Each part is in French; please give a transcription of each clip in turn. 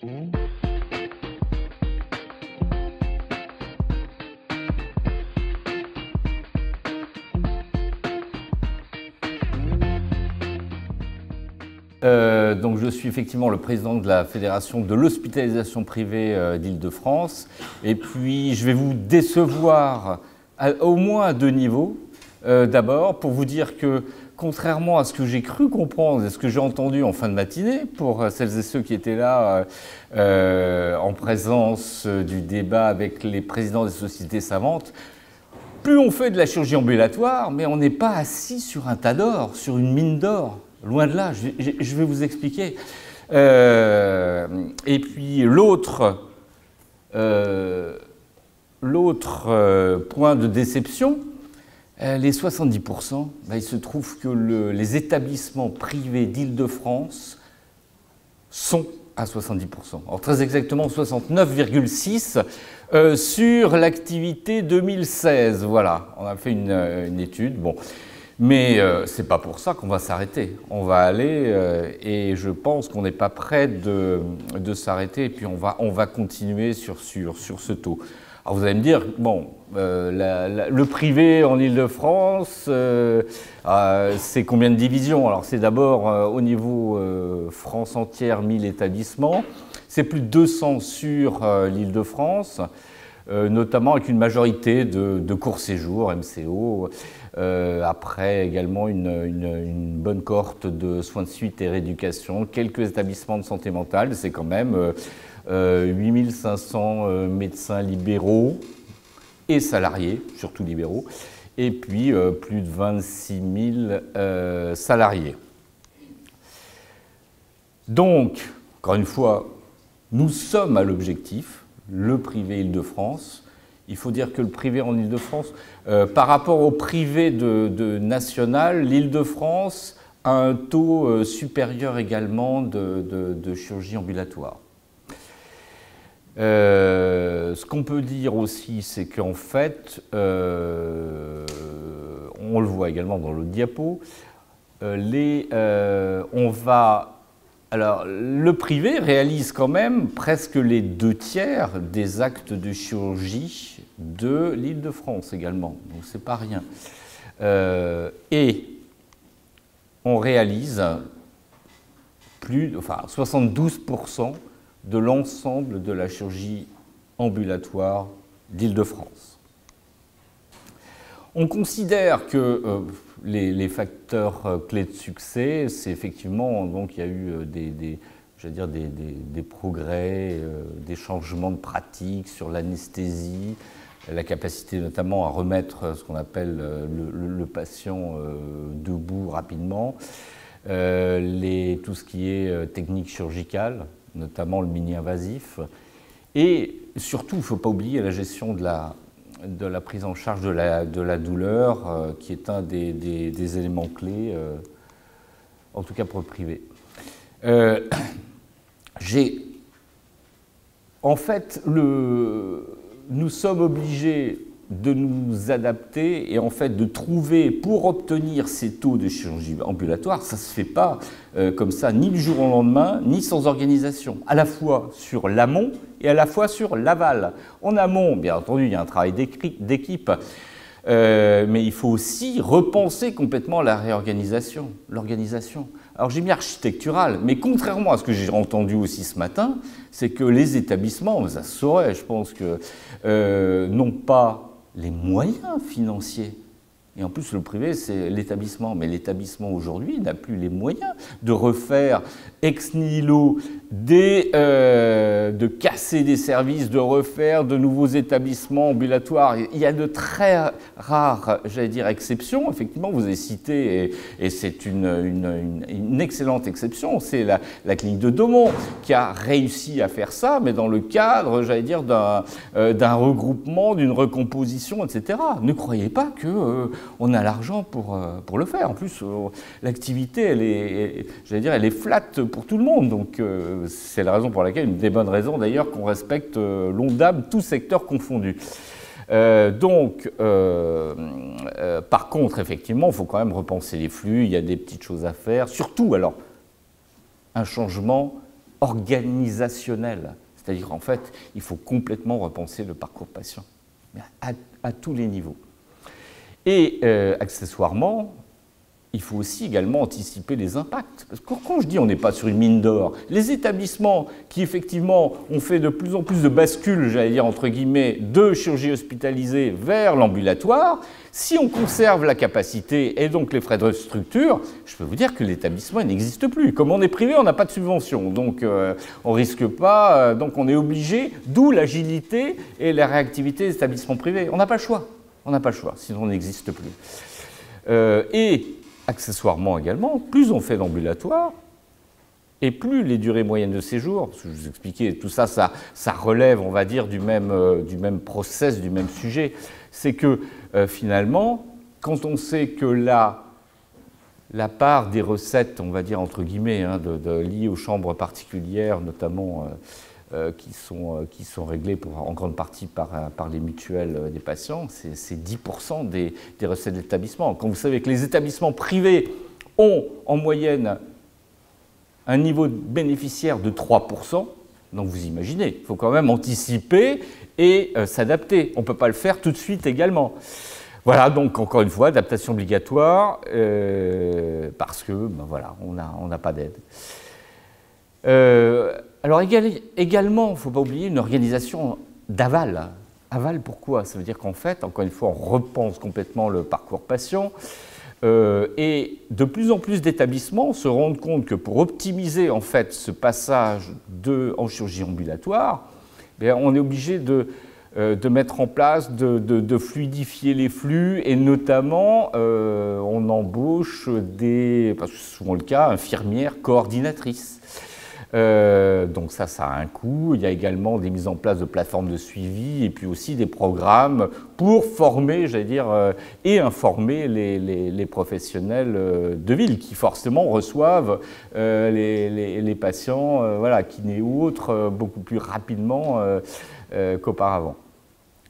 Donc je suis effectivement le président de la Fédération de l'hospitalisation privée d'Île-de-France. Et puis je vais vous décevoir au moins à deux niveaux. D'abord, pour vous dire que, contrairement à ce que j'ai cru comprendre et ce que j'ai entendu en fin de matinée, pour celles et ceux qui étaient là en présence du débat avec les présidents des sociétés savantes, plus on fait de la chirurgie ambulatoire, mais on n'est pas assis sur un tas d'or, sur une mine d'or. Loin de là, je vais vous expliquer. Et puis l'autre point de déception, les 70%, il se trouve que les établissements privés d'Île-de-France sont à 70%. Alors très exactement 69,6% sur l'activité 2016. Voilà, on a fait une étude. Bon. Mais ce n'est pas pour ça qu'on va s'arrêter. On va aller, et je pense qu'on n'est pas prêt de s'arrêter, et puis on va continuer sur ce taux. Alors vous allez me dire, bon, le privé en Île-de-France, c'est combien de divisions? Alors c'est d'abord au niveau France entière, 1000 établissements. C'est plus de 200 sur l'Île-de-France, notamment avec une majorité de courts séjours, MCO. Après également une bonne cohorte de soins de suite et rééducation, quelques établissements de santé mentale, c'est quand même 8500 médecins libéraux et salariés, surtout libéraux, et puis plus de 26 000 salariés. Donc, encore une fois, nous sommes à l'objectif, le privé Île-de-France. Il faut dire que le privé en Île-de-France, par rapport au privé de national, l'Île-de-France a un taux supérieur également de chirurgie ambulatoire. Ce qu'on peut dire aussi, c'est qu'en fait, on le voit également dans le diapo, alors, le privé réalise quand même presque les 2/3 des actes de chirurgie de l'Île-de-France également, donc c'est pas rien. Et on réalise 72% de l'ensemble de la chirurgie ambulatoire d'Île-de-France. On considère que les facteurs clés de succès, c'est effectivement, donc il y a eu des progrès, des changements de pratique sur l'anesthésie, la capacité notamment à remettre ce qu'on appelle le patient debout rapidement, tout ce qui est technique chirurgicale, notamment le mini-invasif, et surtout, il ne faut pas oublier la gestion de la prise en charge de la douleur, qui est un des éléments clés, en tout cas pour le privé. En fait, nous sommes obligés de nous adapter et en fait de trouver, pour obtenir ces taux de chirurgie ambulatoire, ça ne se fait pas comme ça, ni du jour au lendemain, ni sans organisation, à la fois sur l'amont et à la fois sur l'aval. En amont, bien entendu, il y a un travail d'équipe, mais il faut aussi repenser complètement la réorganisation, l'organisation. Alors j'ai mis architectural, mais contrairement à ce que j'ai entendu aussi ce matin, c'est que les établissements, ça se saurait, je pense que n'ont pas les moyens financiers. Et en plus, le privé, c'est l'établissement. Mais l'établissement, aujourd'hui, n'a plus les moyens de refaire ex nihilo, de casser des services, de refaire de nouveaux établissements ambulatoires. Il y a de très rares, j'allais dire, exceptions. Effectivement, vous avez cité, et c'est une excellente exception, c'est la clinique de Daumont qui a réussi à faire ça, mais dans le cadre, j'allais dire, d'un regroupement, d'une recomposition, etc. Ne croyez pas que on a l'argent pour le faire. En plus, l'activité, elle est flat pour tout le monde. Donc, c'est la raison pour laquelle, une des bonnes raisons d'ailleurs, qu'on respecte l'ONDAM, tout secteur confondu. Par contre, effectivement, il faut quand même repenser les flux. Il y a des petites choses à faire. Surtout, alors, un changement organisationnelle. C'est-à-dire qu'en fait, il faut complètement repenser le parcours patient, à tous les niveaux. Et accessoirement, il faut aussi également anticiper les impacts. Parce que quand je dis on n'est pas sur une mine d'or, les établissements qui effectivement ont fait de plus en plus de bascules, j'allais dire entre guillemets, de chirurgie hospitalisée vers l'ambulatoire, si on conserve la capacité et donc les frais de structure, je peux vous dire que l'établissement n'existe plus. Comme on est privé, on n'a pas de subvention, donc on risque pas, donc on est obligé, d'où l'agilité et la réactivité des établissements privés. On n'a pas le choix, sinon on n'existe plus. Et accessoirement également, plus on fait d'ambulatoire, et plus les durées moyennes de séjour, parce que je vous expliquais, tout ça, ça relève, on va dire, du même process, du même sujet, c'est que finalement, quand on sait que la part des recettes, on va dire entre guillemets, liées aux chambres particulières, notamment qui sont réglées en grande partie par les mutuelles des patients, c'est 10% des recettes d'établissement. Quand vous savez que les établissements privés ont en moyenne un niveau de bénéficiaire de 3%, donc vous imaginez, il faut quand même anticiper et s'adapter. On ne peut pas le faire tout de suite également. Voilà, donc encore une fois, adaptation obligatoire, parce que, ben voilà, on n'a pas d'aide. Alors également, il ne faut pas oublier une organisation d'aval. Aval, pourquoi? Ça veut dire qu'en fait, encore une fois, on repense complètement le parcours patient. Et de plus en plus d'établissements se rendent compte que pour optimiser en fait ce passage en chirurgie ambulatoire, bien, on est obligé de mettre en place, de fluidifier les flux, et notamment on embauche parce que c'est souvent le cas, infirmières coordinatrices. Donc ça a un coût. Il y a également des mises en place de plateformes de suivi et puis aussi des programmes pour former, j'allais dire, et informer les professionnels de ville qui forcément reçoivent les patients, voilà, kinés ou autres, beaucoup plus rapidement qu'auparavant.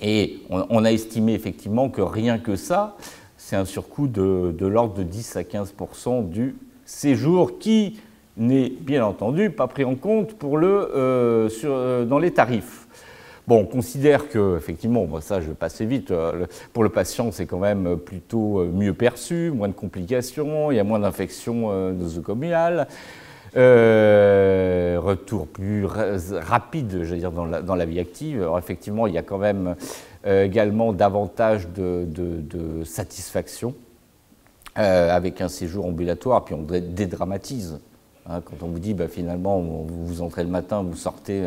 Et on a estimé effectivement que rien que ça, c'est un surcoût de l'ordre de 10 à 15% du séjour qui n'est bien entendu pas pris en compte dans les tarifs. Bon, on considère que, effectivement, ça je vais passer vite, pour le patient c'est quand même plutôt mieux perçu, moins de complications, il y a moins d'infections nosocomiales, retour plus rapide, je veux dire, dans la vie active. Alors effectivement, il y a quand même également davantage de satisfaction avec un séjour ambulatoire, puis on dédramatise. Quand on vous dit finalement vous entrez le matin, vous sortez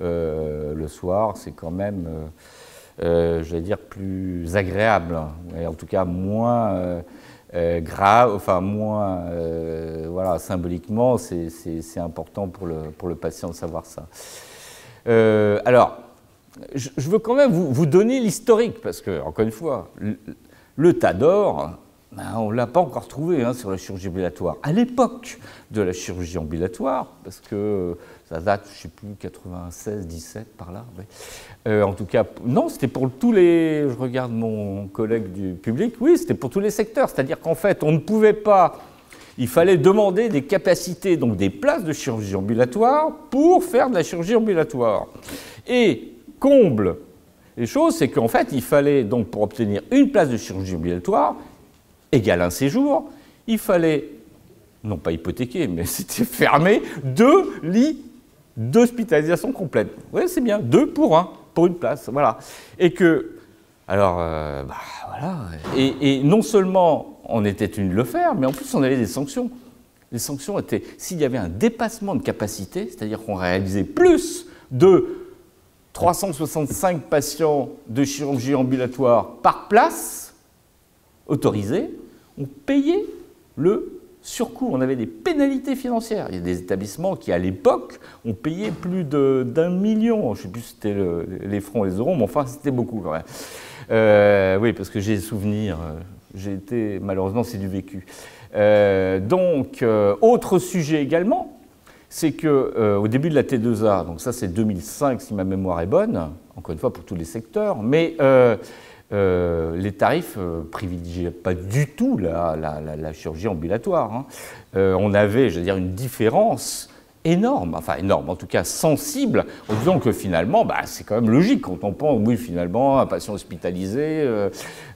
le soir, c'est quand même, j'allais dire, plus agréable, et en tout cas moins grave, enfin moins, voilà, symboliquement, c'est important pour le patient de savoir ça. Alors, je veux quand même vous donner l'historique, parce que, encore une fois, le tas d'or, on ne l'a pas encore trouvé sur la chirurgie ambulatoire. À l'époque de la chirurgie ambulatoire, parce que ça date, je ne sais plus, 96, 17, par là. Ouais. En tout cas, non, c'était pour tous les... Je regarde mon collègue du public. Oui, c'était pour tous les secteurs. C'est-à-dire qu'en fait, on ne pouvait pas... Il fallait demander des capacités, donc des places de chirurgie ambulatoire pour faire de la chirurgie ambulatoire. Et comble les choses, c'est qu'en fait, il fallait, donc pour obtenir une place de chirurgie ambulatoire, égale un séjour, il fallait, non pas hypothéquer, mais c'était fermé, 2 lits d'hospitalisation complète. Oui, c'est bien, 2 pour 1, pour une place, voilà. Et que, alors, voilà, et non seulement on était tenu de le faire, mais en plus on avait des sanctions. Les sanctions étaient, s'il y avait un dépassement de capacité, c'est-à-dire qu'on réalisait plus de 365 patients de chirurgie ambulatoire par place, autorisés, on payait le surcoût. On avait des pénalités financières. Il y a des établissements qui, à l'époque, ont payé plus d'1 million. Je ne sais plus si c'était les francs ou les euros, mais enfin, c'était beaucoup quand même. Oui, parce que j'ai des souvenirs. J'ai été, malheureusement, c'est du vécu. Donc, autre sujet également, c'est qu'au début de la T2A, donc ça c'est 2005 si ma mémoire est bonne, encore une fois pour tous les secteurs, mais les tarifs privilégiaient pas du tout la chirurgie ambulatoire. On avait, je veux dire, une différence énorme, enfin énorme, en tout cas sensible, en disant que finalement, c'est quand même logique, quand on pense, oui, finalement, un patient hospitalisé,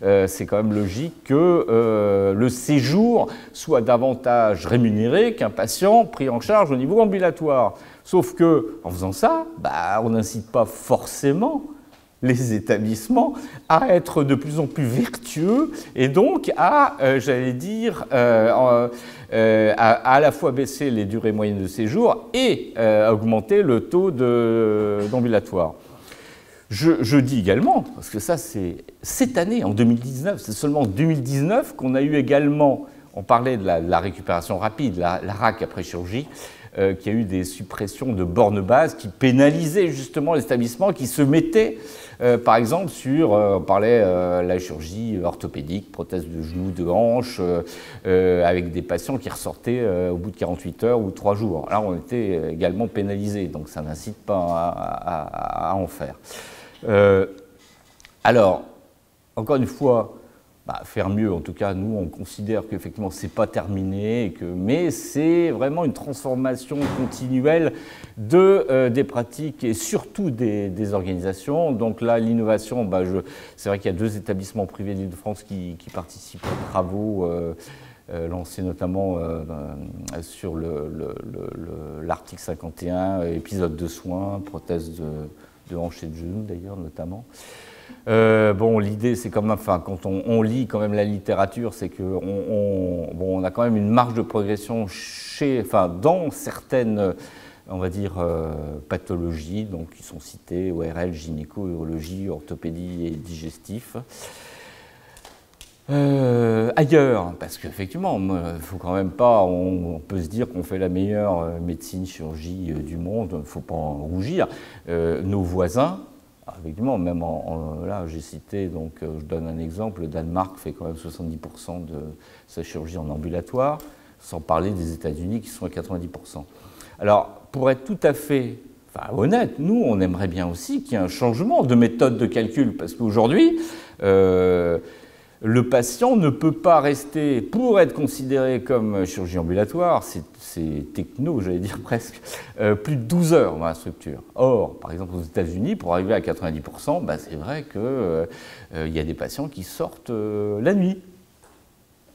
c'est quand même logique que le séjour soit davantage rémunéré qu'un patient pris en charge au niveau ambulatoire. Sauf que, en faisant ça, on n'incite pas forcément les établissements à être de plus en plus vertueux et donc à, j'allais dire, à la fois baisser les durées moyennes de séjour et augmenter le taux d'ambulatoire. Je dis également, parce que ça c'est cette année, en 2019, c'est seulement en 2019 qu'on a eu également, on parlait de la récupération rapide, la RAC après chirurgie, qu'il y a eu des suppressions de bornes bases qui pénalisaient justement les établissements qui se mettaient, par exemple, sur, on parlait la chirurgie orthopédique, prothèse de genoux, de hanche, avec des patients qui ressortaient au bout de 48 heures ou 3 jours. Là, on était également pénalisés, donc ça n'incite pas à en faire. Alors, encore une fois, faire mieux, en tout cas, nous, on considère qu'effectivement, ce n'est pas terminé, mais c'est vraiment une transformation continuelle des pratiques et surtout des organisations. Donc là, l'innovation, c'est vrai qu'il y a 2 établissements privés d'Île-de-France qui participent aux travaux lancés notamment sur l'article 51, épisode de soins, prothèse de hanche et de genou d'ailleurs notamment. L'idée, c'est quand même, quand on lit quand même la littérature, c'est qu'on a quand même une marge de progression dans certaines, on va dire, pathologies, donc qui sont citées, ORL, gynéco, urologie, orthopédie et digestif. Ailleurs, parce qu'effectivement, il faut quand même pas, on peut se dire qu'on fait la meilleure médecine, chirurgie du monde, il ne faut pas en rougir. Nos voisins, effectivement, même là, j'ai cité, donc je donne un exemple, le Danemark fait quand même 70% de sa chirurgie en ambulatoire, sans parler des États-Unis qui sont à 90%. Alors, pour être tout à fait honnête, nous, on aimerait bien aussi qu'il y ait un changement de méthode de calcul, parce qu'aujourd'hui, le patient ne peut pas rester, pour être considéré comme chirurgie ambulatoire, c'est techno, j'allais dire presque, plus de 12 heures dans la structure. Or, par exemple, aux États-Unis, pour arriver à 90%, c'est vrai qu'il y a des patients qui sortent la nuit.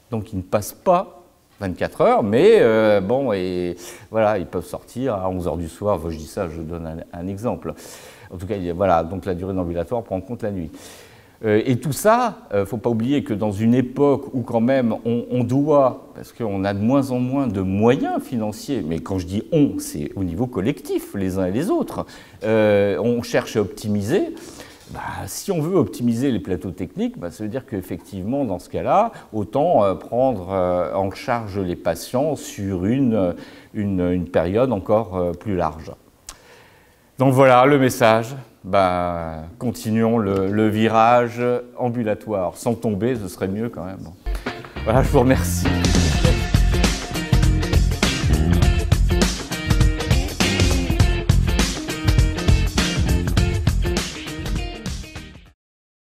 Donc, ils ne passent pas 24 heures, mais ils peuvent sortir à 11 heures du soir. Je dis ça, je donne un exemple. En tout cas, voilà, donc la durée d'ambulatoire prend en compte la nuit. Et tout ça, il ne faut pas oublier que dans une époque où quand même on doit, parce qu'on a de moins en moins de moyens financiers, mais quand je dis on, c'est au niveau collectif, les uns et les autres, on cherche à optimiser. Si on veut optimiser les plateaux techniques, ça veut dire qu'effectivement, dans ce cas-là, autant prendre en charge les patients sur une période encore plus large. Donc voilà le message. Continuons le virage ambulatoire. Sans tomber, ce serait mieux quand même. Voilà, je vous remercie.